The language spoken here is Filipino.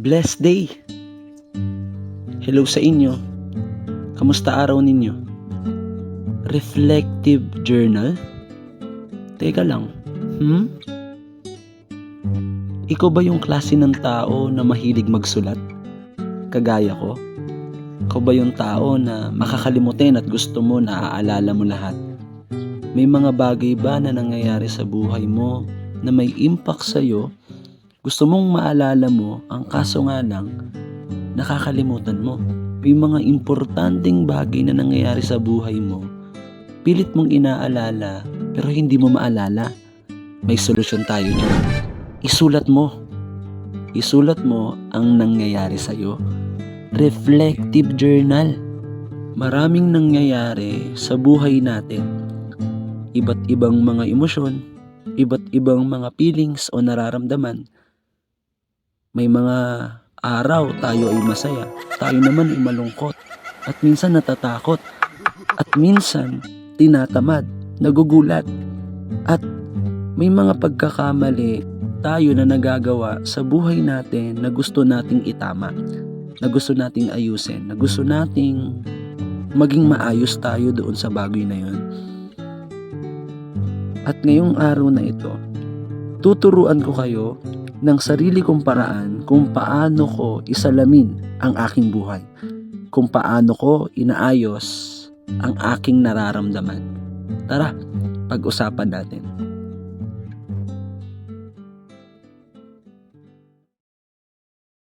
Blessed day! Hello sa inyo. Kamusta araw ninyo? Reflective journal? Teka lang. Ikaw ba yung klase ng tao na mahilig magsulat? Kagaya ko? Ikaw ba yung tao na makakalimutin at gusto mo na aalala mo lahat? May mga bagay ba na nangyayari sa buhay mo na may impact sa'yo? Gusto mong maalala mo, ang kaso nga lang, nakakalimutan mo. May mga importanteng bagay na nangyayari sa buhay mo, pilit mong inaalala pero hindi mo maalala. May solusyon tayo dyan. Isulat mo. Isulat mo ang nangyayari sa'yo. Reflective journal. Maraming nangyayari sa buhay natin. Iba't ibang mga emosyon, iba't ibang mga feelings o nararamdaman. May mga araw tayo ay masaya, tayo naman ay malungkot, at minsan natatakot, at minsan tinatamad, nagugulat, at may mga pagkakamali tayo na nagagawa sa buhay natin na gusto nating itama, na gusto nating ayusin, na gusto nating maging maayos tayo doon sa bagay na yun. At ngayong araw na ito, tuturuan ko kayo ng sarili kong paraan kung paano ko isalamin ang aking buhay, kung paano ko inaayos ang aking nararamdaman. Tara, pag-usapan natin.